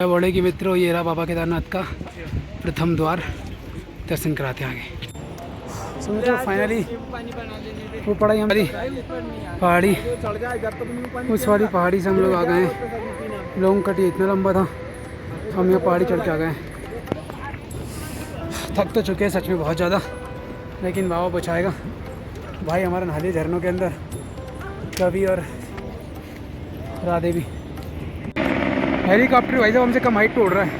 बोले कि मित्रों ये रहा बाबा केदारनाथ का प्रथम द्वार, दर्शन कराते आगे। तो फाइनली वो पढ़ाई हमारी पहाड़ी, उस वाली पहाड़ी से हम लोग आ गए हैं। लॉन्ग कट इतना लंबा था, हम यहाँ पहाड़ी चढ़ के आ गए हैं। थक तो चुके हैं सच में बहुत ज़्यादा, लेकिन बाबा बचाएगा। भाई हमारा नहाले झरनों के अंदर कवि और राधे भी। हेलीकॉप्टर भाई साहब हमसे कम हाइट पे उड़ रहा है।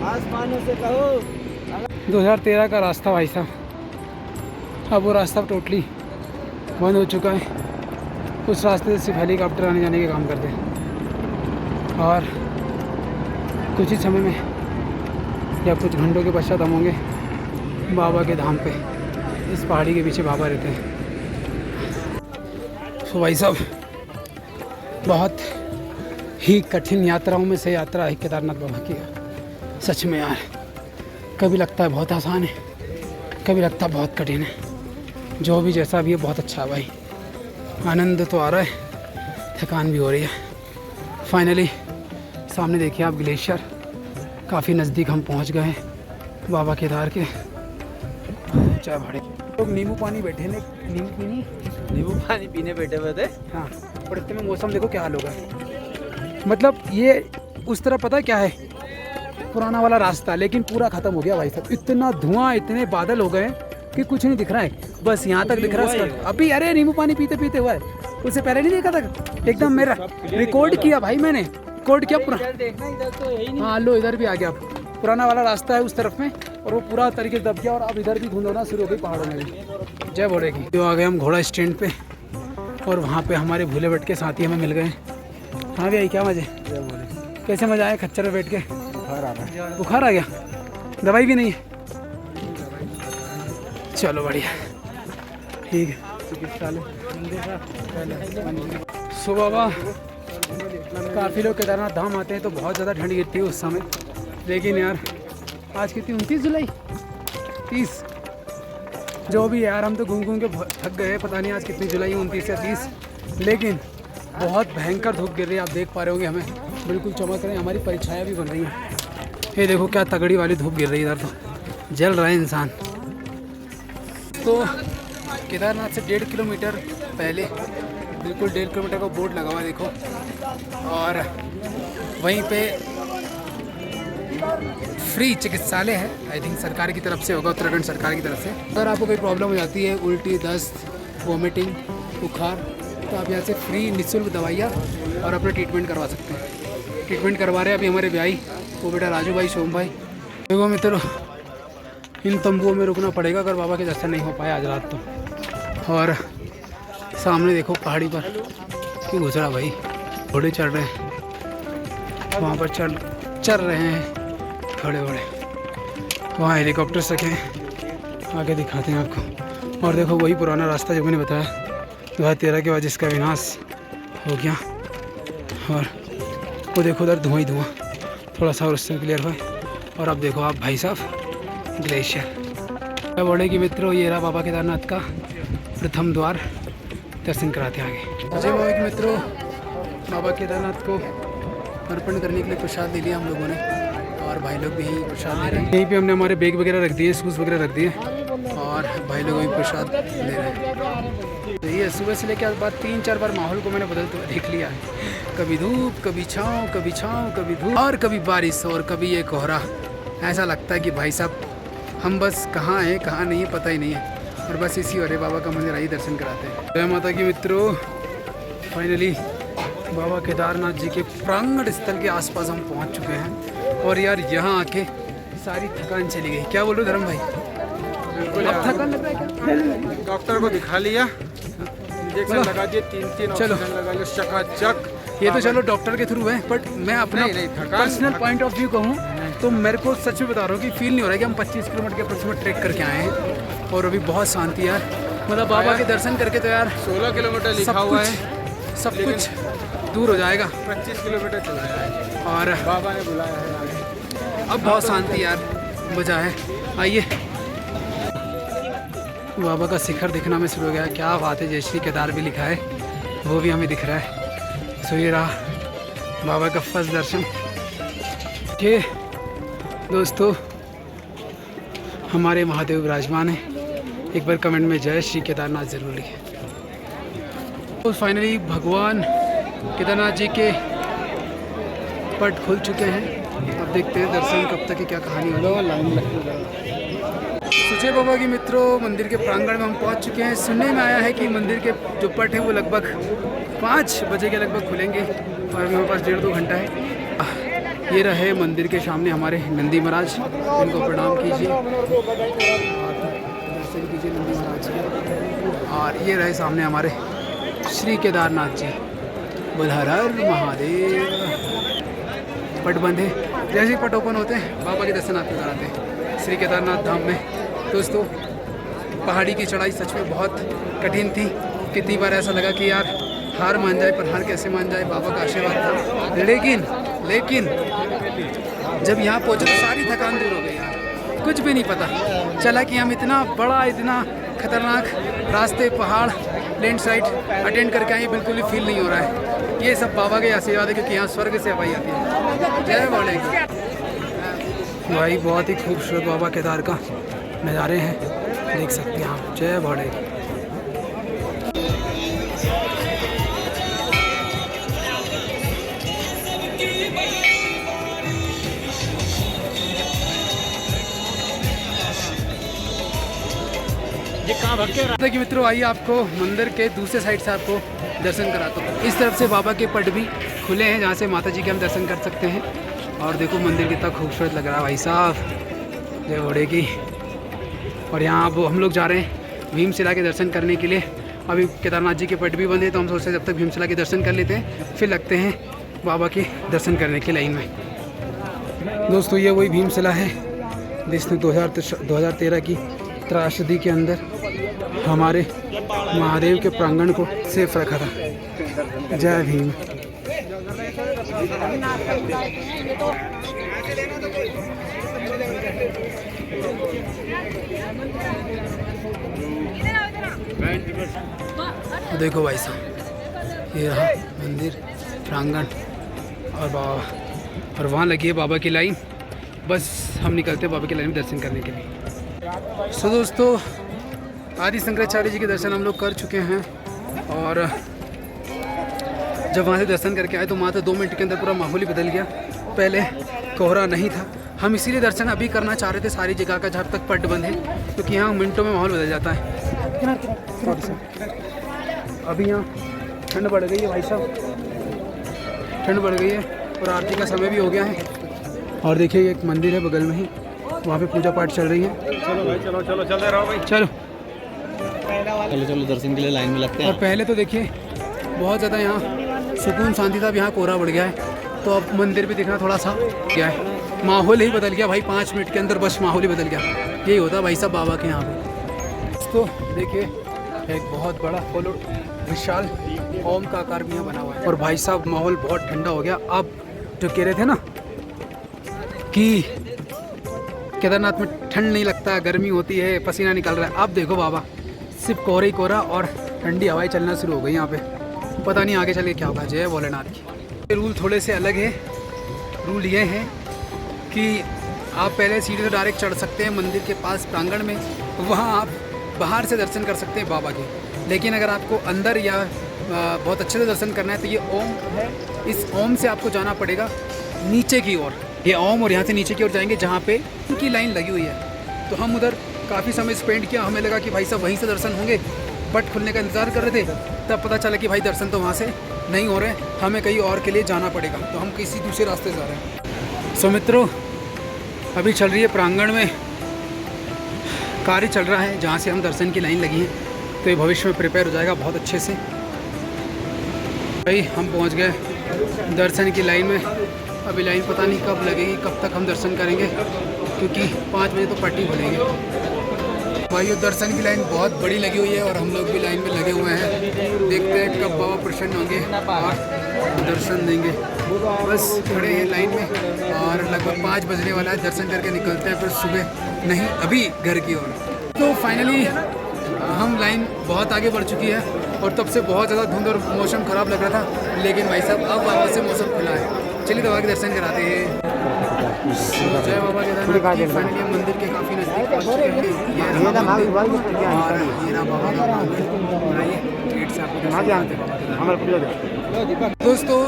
आसमानों से कहो 2013 का रास्ता भाई साहब, अब वो रास्ता टोटली बंद हो चुका है। उस रास्ते से सिर्फ हेलीकॉप्टर आने जाने के काम करते हैं, और कुछ ही समय में या कुछ घंटों के पश्चात हम होंगे बाबा के धाम पे। इस पहाड़ी के पीछे बाबा रहते हैं। तो भाई साहब बहुत ही कठिन यात्राओं में से यात्रा है केदारनाथ बाबा की। सच में यार, कभी लगता है बहुत आसान है, कभी लगता है बहुत कठिन है। जो भी जैसा भी है बहुत अच्छा है भाई। आनंद तो आ रहा है, थकान भी हो रही है। फाइनली सामने देखिए आप ग्लेशियर, काफ़ी नज़दीक हम पहुंच गए हैं बाबा केदार के। चाय भाड़े लोग नींबू पानी बैठे ने, नींबू पानी पीने बैठे हुए थे। हाँ, और इतने में मौसम देखो क्या हाल होगा। मतलब ये उस तरह पता है क्या है, पुराना वाला रास्ता, लेकिन पूरा ख़त्म हो गया भाई साहब। इतना धुआं, इतने बादल हो गए कि कुछ नहीं दिख रहा है, बस यहाँ तक दिख रहा है अभी। अरे नींबू पानी पीते पीते हुआ है, उससे पहले नहीं देखा था एकदम। मेरा रिकॉर्ड किया भाई मैंने, रिकॉर्ड किया पूरा। हाँ लो, इधर भी आ गया। पुराना वाला रास्ता है उस तरफ में, और वो पूरा तरीके से दब गया, और अब इधर भी धुंध होना शुरू हो गई पहाड़ों में भी। जय बोलेगी। तो आ गए हम घोड़ा स्टैंड पे, और वहाँ पे हमारे भूले भट के साथी हमें मिल गए। हाँ भैया क्या मजे, कैसे मजा आया खच्चर में बैठ के? बुखार आ रहा है। बुखार आ गया, दवाई भी नहीं है? चलो बढ़िया, ठीक है। सो बाबा काफ़ी लोग केदारनाथ धाम आते हैं तो बहुत ज़्यादा ठंड गिरती है उस समय, लेकिन यार आज कितनी 29 जुलाई 30, जो भी यार हम तो घूम घूम के थक गए। पता नहीं आज कितनी जुलाई, 29 या 30, लेकिन बहुत भयंकर धूप गिर रही है। आप देख पा रहे होंगे, हमें बिल्कुल चमक रहे हैं, हमारी परीक्षाएँ भी बन रही हैं। ये देखो क्या तगड़ी वाली धूप गिर रही है, इधर तो जल रहा है इंसान। तो केदारनाथ से 1.5 किलोमीटर पहले, बिल्कुल 1.5 किलोमीटर का बोर्ड लगा हुआ है देखो, और वहीं पे फ्री चिकित्सालय है। आई थिंक सरकार की तरफ से होगा, उत्तराखंड सरकार की तरफ से। अगर आपको कोई प्रॉब्लम हो जाती है, उल्टी, दस्त, वॉमिटिंग, बुखार, तो आप यहाँ से फ्री निःशुल्क दवाइयाँ और अपना ट्रीटमेंट करवा सकते हैं। ट्रीटमेंट करवा रहे हैं अभी हमारे भाई, वो बेटा राजू भाई, सोम भाई। देखो मित्रों, इन तंबुओं में रुकना पड़ेगा अगर बाबा के दर्शन नहीं हो पाए आज रात तो। और सामने देखो पहाड़ी पर कि गुजरा भाई, घोड़े चढ़ रहे हैं वहाँ पर, चढ़ रहे हैं घोड़े वोड़े। वहाँ हेलीकॉप्टर सके, आगे दिखाते हैं आपको। और देखो वही पुराना रास्ता जो मैंने बताया 2013 के बाद जिसका विनाश हो गया। और वो देखो उधर धुआं ही धुआं, थोड़ा सा और उससे क्लियर हुआ। और अब देखो आप भाई साहब ग्लेशियर। मैं बोले कि मित्रों ये रहा बाबा केदारनाथ का प्रथम द्वार, दर्शन कराते आगे। जय बाबा के मित्रों, बाबा केदारनाथ को अर्पण करने के लिए प्रसाद ले लिया हम लोगों ने, और भाई लोग भी यही प्रसाद ले रहे हैं। यहीं पे हमने हमारे बैग वगैरह रख दिए, शूज़ वगैरह रख दिए, और भाई लोग भी प्रसाद ले रहे हैं। तो ये सुबह से लेकर बाद 3-4 बार माहौल को मैंने बदलते हुए देख लिया है। कभी धूप, कभी छाँव, कभी छाँव, कभी धूप, और कभी बारिश, और कभी ये कोहरा। ऐसा लगता है कि भाई साहब हम बस कहाँ हैं कहाँ नहीं है पता ही नहीं है, और बस इसी वाले बाबा का मंदिर आइए दर्शन कराते हैं। जय माता की मित्रों, फाइनली बाबा केदारनाथ जी के प्रांगण स्थल के आसपास हम पहुंच चुके हैं। और यार यहाँ आके सारी थकान चली गई। क्या बोलो धर्म भाई? बिल्कुल। अब थकान लग रहा है क्या? डॉक्टर को दिखा लिया, इंजेक्शन लगा दिए, 3 चलो लगा लिया, चकाचक। ये तो चलो डॉक्टर के थ्रू है, बट मैं अपना पर्सनल पॉइंट ऑफ व्यू कहूँ तो मेरे को सच में बता रहा हूँ कि फील नहीं हो रहा है कि हम 25 किलोमीटर के अप्रोक्सीमेट ट्रैक करके आए हैं, और अभी बहुत शांति यार। मतलब बाबा के दर्शन करके तो यार 16 किलोमीटर लिखा हुआ है, सब कुछ दूर हो जाएगा। 25 किलोमीटर चलाया है, और बाबा ने बुलाया है। अब बहुत शांति यार, मजा है। आइए, बाबा का शिखर दिखना में शुरू हो गया। क्या बात है, जय श्री केदार भी लिखा है, वो भी हमें दिख रहा है। सो ये रहा बाबा का फर्स्ट दर्शन। ये दोस्तों हमारे महादेव विराजमान है। एक बार कमेंट में जय श्री केदारनाथ जरूर लिखें। तो फाइनली भगवान केदारनाथ जी के पट खुल चुके हैं। अब देखते हैं दर्शन कब तक की क्या कहानी होगी। सुचे बाबा की मित्रों, मंदिर के प्रांगण में हम पहुंच चुके हैं। सुनने में आया है कि मंदिर के जो पट है वो लगभग 5 बजे के लगभग खुलेंगे और हमारे पास 1.5-2 घंटा है। ये रहे मंदिर के सामने हमारे नंदी महाराज, इनको प्रणाम कीजिए और दर्शन कीजिए नंदी महाराज जी। और ये रहे सामने हमारे श्री केदारनाथ जी। बोल हर हर महादेव। पट बंद है, जैसे ही पट ओपन होते हैं बाबा के दर्शन आपको कराते हैं श्री केदारनाथ धाम में। दोस्तों पहाड़ी की चढ़ाई सच में बहुत कठिन थी। कितनी बार ऐसा लगा कि यार हार मान जाए, पर हार कैसे मान जाए, बाबा का आशीर्वाद था। लेकिन जब यहाँ पहुँचे तो सारी थकान दूर हो गई यार। कुछ भी नहीं पता चला कि हम इतना बड़ा, इतना खतरनाक रास्ते, पहाड़, लैंडस्लाइड अटेंड करके आए, बिल्कुल भी फील नहीं हो रहा है। ये सब बाबा के आशीर्वाद है, क्योंकि यहाँ स्वर्ग से हवाई आती है। जय बोले भाई, बहुत ही खूबसूरत बाबा केदार का नज़ारे हैं, देख सकते हैं आप। जय भोले। देखिए मित्रों, आइए आपको मंदिर के दूसरे साइड से आपको दर्शन कराता हूँ। इस तरफ से बाबा के पट भी खुले हैं, जहाँ से माता जी के हम दर्शन कर सकते हैं। और देखो मंदिर कितना खूबसूरत लग रहा है भाई साहब, जय भोले की। और यहाँ अब हम लोग जा रहे हैं भीमशिला के दर्शन करने के लिए। अभी केदारनाथ जी के पट भी बंद है, तो हम सोचते हैं जब तक भीमशिला के दर्शन कर लेते हैं, फिर लगते हैं बाबा के दर्शन करने की लाइन में। दोस्तों ये वही भीमशिला है जिसने 2013 की त्रासदी के अंदर हमारे महादेव के प्रांगण को सेफ रखा था। जय भीम। देखो भाई साहब, ये रहा मंदिर प्रांगण और बाबा, और वहाँ लगी है बाबा की लाइन। बस हम निकलते हैं बाबा की लाइन में दर्शन करने के लिए। सो दोस्तों, आदि शंकराचार्य जी के दर्शन हम लोग कर चुके हैं। और जब वहाँ से दर्शन करके आए तो वहाँ तो 2 मिनट के अंदर पूरा माहौल ही बदल गया। पहले कोहरा नहीं था, हम इसीलिए दर्शन अभी करना चाह रहे थे सारी जगह का जब तक पट बंद है, क्योंकि यहाँ मिनटों में माहौल बदल जाता है। अभी यहाँ ठंड बढ़ गई है भाई साहब, ठंड बढ़ गई है और आरती का समय भी हो गया है। और देखिए एक मंदिर है बगल में ही, वहाँ पे पूजा पाठ चल रही है। चलो भाई, चलो चलो चलते रहो भाई, चलो चलो दर्शन के लिए लाइन में लगते हैं। और पहले तो देखिए बहुत ज़्यादा यहाँ सुकून शांति था, अब यहाँ कोहरा बढ़ गया है, तो अब मंदिर भी दिखना थोड़ा सा क्या है, माहौल ही बदल गया भाई। 5 मिनट के अंदर बस माहौल ही बदल गया। यही होता है भाई साहब बाबा के यहाँ पे। तो देखिए एक बहुत बड़ा फुल विशाल ओम का आकार भी यहाँ बना हुआ है। और भाई साहब माहौल बहुत ठंडा हो गया। अब जो कह रहे थे ना कि केदारनाथ में ठंड नहीं लगता, गर्मी होती है, पसीना निकल रहा है, अब देखो बाबा सिर्फ कोहरा ही कोहरा और ठंडी हवाएं चलना शुरू हो गई यहाँ पे। पता नहीं आगे चल के क्या होगा। जय भोलेनाथ की। रूल थोड़े से अलग है। रूल ये है कि आप पहले सीढ़ी से डायरेक्ट चढ़ सकते हैं मंदिर के पास प्रांगण में, वहाँ आप बाहर से दर्शन कर सकते हैं बाबा के। लेकिन अगर आपको अंदर या बहुत अच्छे से दर्शन करना है तो ये ओम है, इस ओम से आपको जाना पड़ेगा नीचे की ओर। ये ओम और यहाँ से नीचे की ओर जाएंगे जहाँ पे उनकी लाइन लगी हुई है। तो हम उधर काफ़ी समय स्पेंड किया, हमें लगा कि भाई साहब वहीं से दर्शन होंगे, पट खुलने का इंतज़ार कर रहे थे, तब पता चला कि भाई दर्शन तो वहाँ से नहीं हो रहे, हमें कहीं और के लिए जाना पड़ेगा। तो हम किसी दूसरे रास्ते से जा रहे हैं। सो मित्रों, अभी चल रही है प्रांगण में कार्य चल रहा है जहाँ से हम दर्शन की लाइन लगी है, तो ये भविष्य में प्रिपेयर हो जाएगा बहुत अच्छे से। भाई हम पहुँच गए दर्शन की लाइन में। अभी लाइन पता नहीं कब लगेगी, कब तक हम दर्शन करेंगे, क्योंकि 5 बजे तो पट्टी खुलेगी। भाई ये दर्शन की लाइन बहुत बड़ी लगी हुई है और हम लोग भी लाइन में लगे हुए हैं। देखते हैं कब बाबा प्रसन्न होंगे और दर्शन देंगे। बस खड़े हैं लाइन में और लगभग 5 बजने वाला है। दर्शन करके निकलते हैं फिर सुबह, नहीं अभी घर की ओर। तो फाइनली हम लाइन बहुत आगे बढ़ चुकी है और तब से बहुत ज़्यादा धुंध और मौसम ख़राब लग रहा था, लेकिन भाई साहब अब वापस से मौसम खुला है। चलिए दवा के दर्शन कराते हैं। जय बाबा केदारनाथ की फाइनली हम मंदिर के काफ़ी नज़दीक पहुंच चुके हैं। ये रहा मंदिर और ये रहा बाबा का मंदिर। और आइए गेट से आपको दोस्तों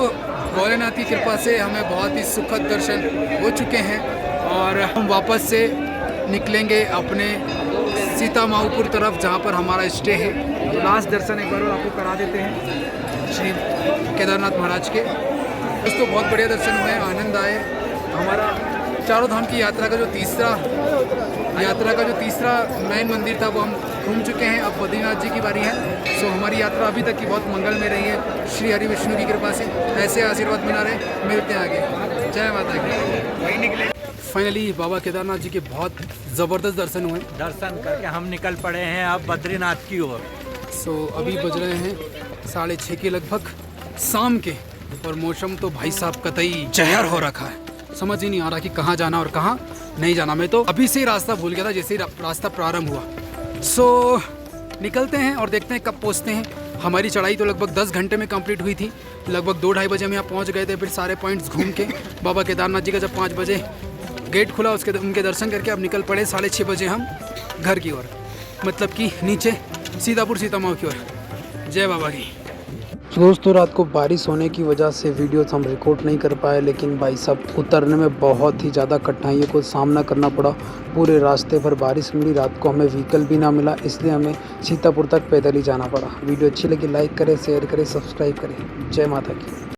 भोलेनाथ की कृपा से हमें बहुत ही सुखद दर्शन हो चुके हैं और हम वापस से निकलेंगे अपने सीता माऊपुर तरफ जहाँ पर हमारा स्टे है। तो लास्ट दर्शन एक बार और आपको करा देते हैं श्री केदारनाथ महाराज के। दोस्तों बहुत बढ़िया दर्शन हुए, आनंद आए। हमारा चारों धाम की यात्रा का जो तीसरा मेन मंदिर था वो हम घूम चुके हैं। अब बद्रीनाथ जी की बारी है। सो हमारी यात्रा अभी तक की बहुत मंगल में रही है श्री हरि विष्णु की कृपा से। ऐसे आशीर्वाद मिला रहे, मिलते हैं आगे। जय माता की। वही निकले फाइनली बाबा केदारनाथ जी के बहुत ज़बरदस्त दर्शन हुए। दर्शन करके हम निकल पड़े हैं अब बद्रीनाथ की ओर। सो अभी बज रहे हैं 6:30 के लगभग शाम के और मौसम तो भाई साहब कतई जहर हो रखा है। समझ ही नहीं आ रहा कि कहाँ जाना और कहाँ नहीं जाना। मैं तो अभी से ही रास्ता भूल गया था जैसे ही रास्ता प्रारंभ हुआ। सो निकलते हैं और देखते हैं कब पहुँचते हैं। हमारी चढ़ाई तो लगभग 10 घंटे में कंप्लीट हुई थी। लगभग 2-2:30 बजे हम यहाँ पहुँच गए थे। फिर सारे पॉइंट्स घूम के बाबा केदारनाथ जी का जब 5 बजे गेट खुला उनके दर्शन करके अब निकल पड़े 6:30 बजे हम घर की ओर, मतलब कि नीचे सीतापुर सीतामाऊ की ओर। जय बाबा की। दोस्तों रात को बारिश होने की वजह से वीडियोस हम रिकॉर्ड नहीं कर पाए, लेकिन भाई साहब उतरने में बहुत ही ज़्यादा कठिनाइयों को सामना करना पड़ा। पूरे रास्ते भर बारिश मिली, रात को हमें व्हीकल भी ना मिला, इसलिए हमें सीतापुर तक पैदल ही जाना पड़ा। वीडियो अच्छी लगी लाइक करें, शेयर करें, सब्सक्राइब करें। जय माता की।